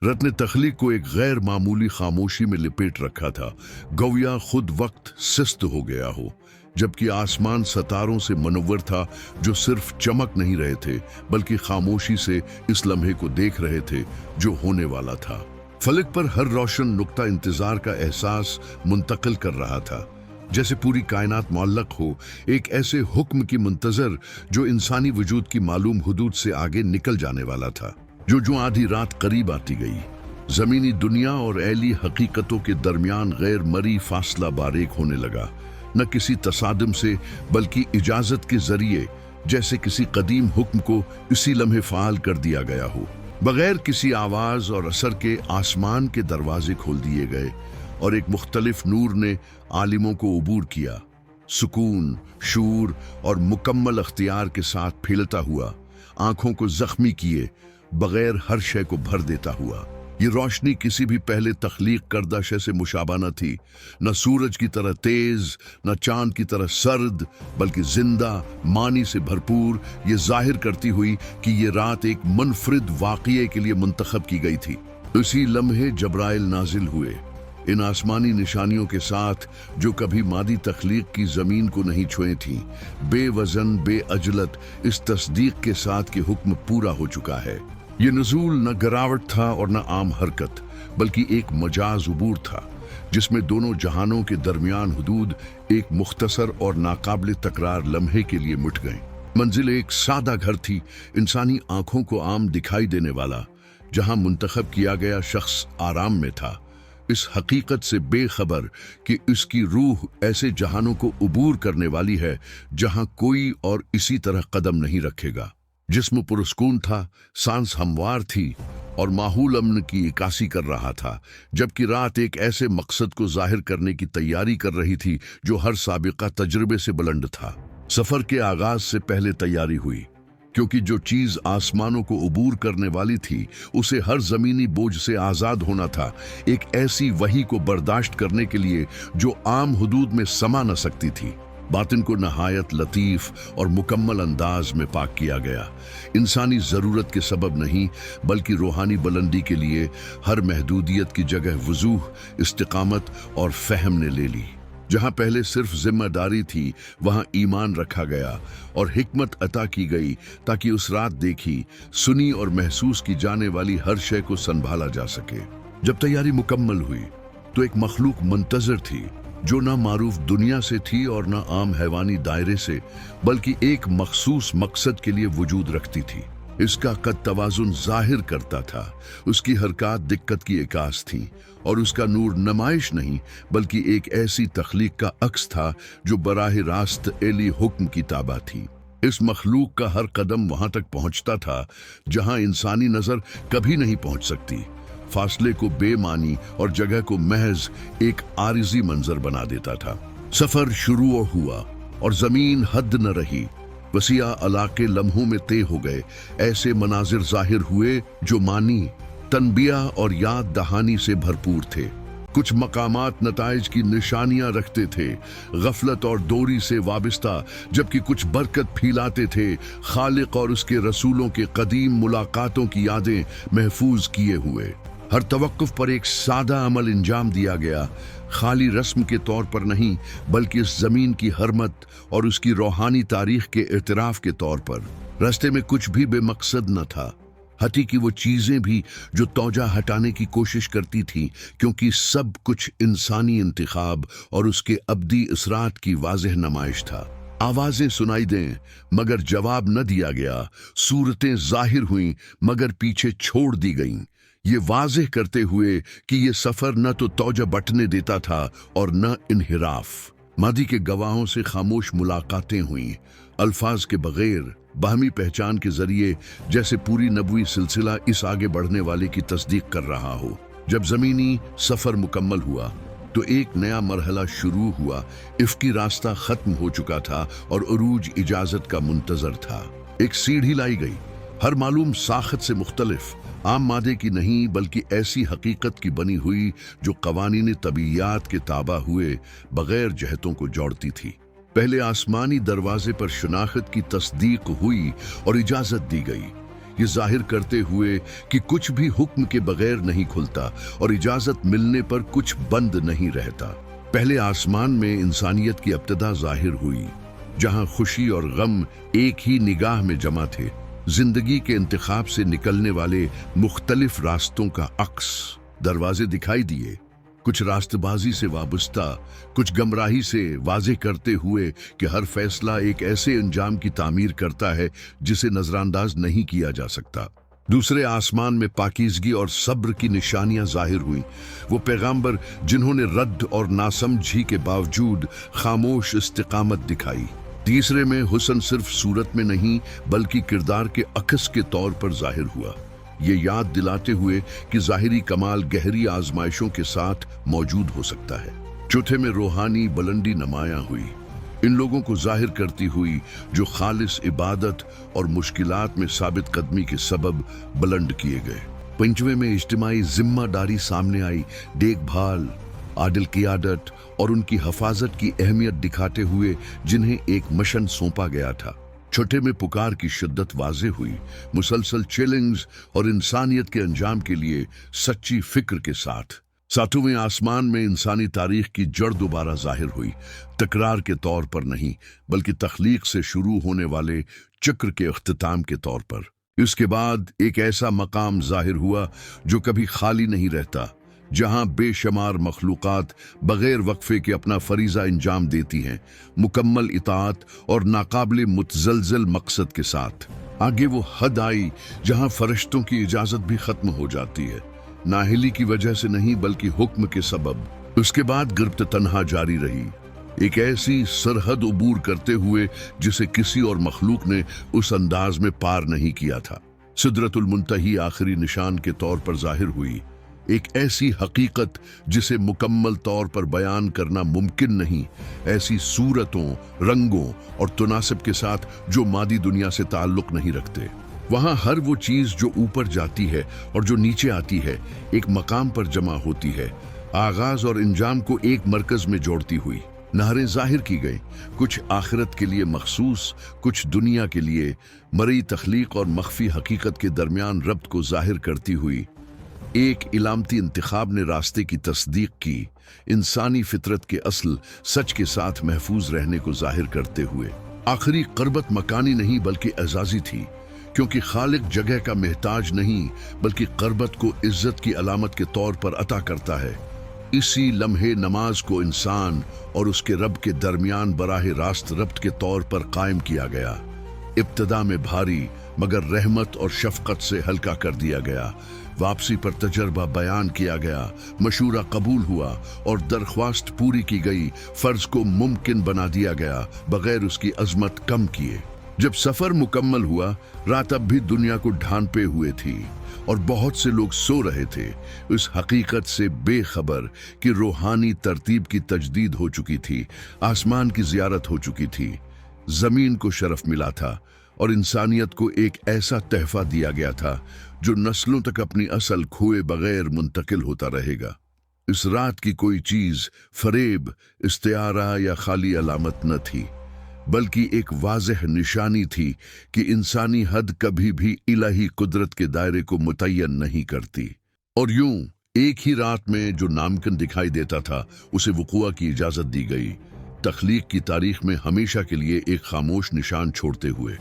रत ने तख्लीक को एक गैर मामूली खामोशी में लिपेट रखा था, गौया खुद वक्त सुस्त हो गया हो, जबकि आसमान सितारों से मनव्वर था जो सिर्फ चमक नहीं रहे थे बल्कि खामोशी से इस लम्हे को देख रहे थे जो होने वाला था। फलक पर हर रोशन नुक्ता इंतजार का एहसास मुंतकिल कर रहा था, जैसे पूरी कायनात मुअल्लक हो एक ऐसे हुक्म की मुंतजर जो इंसानी वजूद की मालूम हुदूद से आगे निकल जाने वाला था। जो आधी रात करीब आती गई, जमीनी दुनिया और ऐली हकीकतों के दरमियान गैर मरी फासला बारीक होने लगा, न किसी तसादम से बल्कि इजाजत के जरिए, जैसे किसी कदीम हुक्म को इसी लम्हे फाल कर दिया गया हो। बगैर किसी आवाज और असर के आसमान के दरवाजे खोल दिए गए और एक मुख्तलिफ नूर ने आलिमों को उबूर किया, सुकून, शूर और मुकम्मल अख्तियार के साथ फैलता हुआ, आंखों को जख्मी किए बगैर हर शय को भर देता हुआ। ये रोशनी किसी भी पहले तख्लीक करदा शय से मुशाबा न थी, न सूरज की तरह तेज, न चांद की तरह सर्द, बल्कि जिंदा, मानी से भरपूर, ये जाहिर करती हुई कि ये रात एक मुनफरिद वाक़िए के लिए मुंतखब की गई थी। उसी लम्हे जबराइल नाजिल हुए, इन आसमानी निशानियों के साथ जो कभी मादी तख्लीक की जमीन को नहीं छुए थी, बेवजन बेअजलत, इस तस्दीक के साथ कि हुक्म पूरा हो चुका है। ये नज़ूल न गिरावट था और न आम हरकत, बल्कि एक मजाज उबूर था जिसमें दोनों जहानों के दरमियान हुदूद एक मुख्तसर और नाकाबिल तकरार लम्हे के लिए मिट गए। मंजिल एक सादा घर थी, इंसानी आंखों को आम दिखाई देने वाला, जहां मुंतखब किया गया शख्स आराम में था, इस हकीकत से बेखबर कि इसकी रूह ऐसे जहानों को उबूर करने वाली है जहां कोई और इसी तरह कदम नहीं रखेगा। जिस्म पुरस्कून था, सांस हमवार थी और माहौल अमन की इकासी कर रहा था, जबकि रात एक ऐसे मकसद को जाहिर करने की तैयारी कर रही थी जो हर साबिका तजुर्बे से बुलंद था। सफर के आगाज से पहले तैयारी हुई, क्योंकि जो चीज आसमानों को उबूर करने वाली थी उसे हर जमीनी बोझ से आजाद होना था, एक ऐसी वही को बर्दाश्त करने के लिए जो आम हुदूद में समा न सकती थी। बातिन को नहायत लतीफ और मुकम्मल अंदाज में पाक किया गया, इंसानी ज़रूरत के सबब नहीं बल्कि रूहानी बुलंदी के लिए हर महदूदियत की जगह वजूह, इस्तिकामत और फहम ने ले ली। जहां पहले सिर्फ जिम्मेदारी थी वहां ईमान रखा गया और हिकमत अता की गई ताकि उस रात देखी, सुनी और महसूस की जाने वाली हर शय को संभाला जा सके। जब तैयारी मुकम्मल हुई तो एक मखलूक मुंतजर थी जो ना मारूफ दुनिया से थी और ना आम हैवानी दायरे से, बल्कि एक मखसूस मकसद के लिए वजूद रखती थी। इसका कद तवाजुन जाहिर करता था, उसकी हरकत दिक्कत की एकास थी और उसका नूर नमाइश नहीं बल्कि एक ऐसी तख्लीक का अक्स था जो बराह रास्त एली हुक्म की ताबा थी। इस मखलूक का हर कदम वहां तक पहुंचता था जहां इंसानी नजर कभी नहीं पहुंच सकती, फासले को बेमानी और जगह को महज एक आरिजी मंजर बना देता था। सफर शुरू हुआ और जमीन हद न रही, वसिया इलाके लम्हों में तय हो गए। ऐसे मनाजिर जाहिर हुए जो मानी, तनबिया और याद दहानी से भरपूर थे। कुछ मकामात नताइज की निशानियां रखते थे, गफलत और दूरी से वाबिस्ता, जबकि कुछ बरकत फैलाते थे, खालिक और उसके रसूलों के कदीम मुलाकातों की यादें महफूज किए हुए। हर तवक्कुफ पर एक सादा अमल इंजाम दिया गया, खाली रस्म के तौर पर नहीं बल्कि इस जमीन की हरमत और उसकी रूहानी तारीख के इतराफ के तौर पर। रास्ते में कुछ भी बेमकसद न था, हती कि वो चीजें भी जो तौजा हटाने की कोशिश करती थी, क्योंकि सब कुछ इंसानी इंतखाब और उसके अब्दी इसरात की वाज़ेह नमाइश था। आवाजें सुनाई दें मगर जवाब न दिया गया, सूरतें जाहिर हुईं मगर पीछे छोड़ दी गईं, ये वाज़ेह करते हुए कि ये सफर न तो तौजा बटने देता था और न इन्हिराफ। मादी के गवाहों से खामोश मुलाकातें हुईं, अल्फाज के बगैर, बाहमी पहचान के जरिए, जैसे पूरी नबवी सिलसिला इस आगे बढ़ने वाले की तस्दीक कर रहा हो। जब जमीनी सफर मुकम्मल हुआ तो एक नया मरहला शुरू हुआ। इफ्की रास्ता खत्म हो चुका था और उरूज इजाजत का मुंतजर था। एक सीढ़ी लाई गई, हर मालूम साखत से मुख्तलिफ, आम मादे की नहीं बल्कि ऐसी हकीकत की बनी हुई जो कवानीन तबीयात के ताबा हुए बगैर जहतों को जोड़ती थी। पहले आसमानी दरवाजे पर शनाख्त की तस्दीक हुई और इजाजत दी गई। ये जाहिर करते हुए कि कुछ भी हुक्म के बगैर नहीं खुलता और इजाजत मिलने पर कुछ बंद नहीं रहता। पहले आसमान में इंसानियत की इब्तिदा जाहिर हुई, जहां खुशी और गम एक ही निगाह में जमा थे। जिंदगी के इंतखाब से निकलने वाले मुख्तलिफ रास्तों का अक्स दरवाजे दिखाई दिए, कुछ रास्तबाजी से वाबस्ता, कुछ गमराही से, वाज़ेह करते हुए कि हर फैसला एक ऐसे अंजाम की तामीर करता है जिसे नजरअंदाज नहीं किया जा सकता। दूसरे आसमान में पाकीज़गी और सब्र की निशानियां जाहिर हुई, वो पैगंबर जिन्होंने रद्द और नासमझी के बावजूद खामोश इस्तिकामत दिखाई। तीसरे में हुस्न सिर्फ सूरत में नहीं बल्कि किरदार के अक्स के तौर पर जाहिर हुआ, ये याद दिलाते हुए कि ज़ाहिरी कमाल गहरी आजमाइशों के साथ मौजूद हो सकता है। चौथे में रूहानी बुलंदी नुमायां हुई, इन लोगों को जाहिर करती हुई जो खालिस इबादत और मुश्किलात में साबित कदमी के सबब बुलंद किए गए। पंचवें में इज्तिमाई जिम्मेदारी सामने आई, देखभाल, आदिल क़ियादत और उनकी हिफाजत की अहमियत दिखाते हुए जिन्हें एक मिशन सौंपा गया था। छठे में पुकार की शिद्दत वाज़ेह हुई, मुसलसल चैलेंज और इंसानियत के अंजाम के लिए सच्ची फिक्र के साथ। सातवें आसमान में इंसानी तारीख की जड़ दोबारा जाहिर हुई, तकरार के तौर पर नहीं बल्कि तख्लीक से शुरू होने वाले चक्र के अख्तिताम के तौर पर। इसके बाद एक ऐसा मकाम जाहिर हुआ जो कभी खाली नहीं रहता, जहां बेशुमार मखलूक़ात बगैर वक्फे के अपना फरीज़ा अंजाम देती हैं, मुकम्मल इताअत और नाकाबिल मुतज़लज़ल मकसद के साथ। आगे वो हद आई जहां फरिश्तों की इजाज़त भी ख़त्म हो जाती है, नाहिली की वजह से नहीं बल्कि हुक्म के सबब। उसके बाद गिरफ्त तन्हा जारी रही, एक ऐसी सरहद उबूर करते हुए जिसे किसी और मखलूक ने उस अंदाज में पार नहीं किया था। सिदरतुल मुंतही आखिरी निशान के तौर पर जाहिर हुई, एक ऐसी हकीकत जिसे मुकम्मल तौर पर बयान करना मुमकिन नहीं, ऐसी सूरतों, रंगों और तुनासिब के साथ जो मादी दुनिया से ताल्लुक नहीं रखते। वहाँ हर वो चीज़ जो ऊपर जाती है और जो नीचे आती है एक मकाम पर जमा होती है, आगाज और इंजाम को एक मरकज में जोड़ती हुई। नहरें जाहिर की गई, कुछ आखिरत के लिए मखसूस, कुछ दुनिया के लिए, मरई तख्लीक और मख्फी हकीकत के दरमियान रब्त को जाहिर करती हुई। एक इलामती इंतखाब ने रास्ते की तस्दीक की, इंसानी फितरत के असल सच के साथ महफूज रहने को जाहिर करते हुए। आखिरी क़रबत मकानी नहीं बल्कि एजाजी थी, क्योंकि खालिक जगह का महताज नहीं बल्कि क़रबत को इज्जत की अलामत के तौर पर अता करता है। इसी लम्हे नमाज को इंसान और उसके रब के दरमियान बराह रास्त रब्त के तौर पर कायम किया गया। इब्तिदा में भारी मगर रहमत और शफकत से हल्का कर दिया गया, वापसी पर तजर्बा बयान किया गया, मशूरा कबूल हुआ और दरख्वास्त पूरी की गई, फर्ज को मुमकिन बना दिया गया बगैर उसकी अजमत कम किए। जब सफर मुकम्मल हुआ, रात अब भी दुनिया को ढांपे हुए थी और बहुत से लोग सो रहे थे, इस हकीकत से बेखबर कि रूहानी तरतीब की तजदीद हो चुकी थी, आसमान की जियारत हो चुकी थी, जमीन को शरफ मिला था और इंसानियत को एक ऐसा तहफा दिया गया था जो नस्लों तक अपनी असल खोए बगैर मुंतकिल होता रहेगा। इस रात की कोई चीज फरेब, इस्तिआरा या खाली अलामत न थी, बल्कि एक वाज़ेह निशानी थी कि इंसानी हद कभी भी इलाही कुदरत के दायरे को मुतय्यन नहीं करती। और यूं एक ही रात में जो नामुमकिन दिखाई देता था उसे वक़ूअ की इजाज़त दी गई, तख्लीक की तारीख में हमेशा के लिए एक खामोश निशान छोड़ते हुए।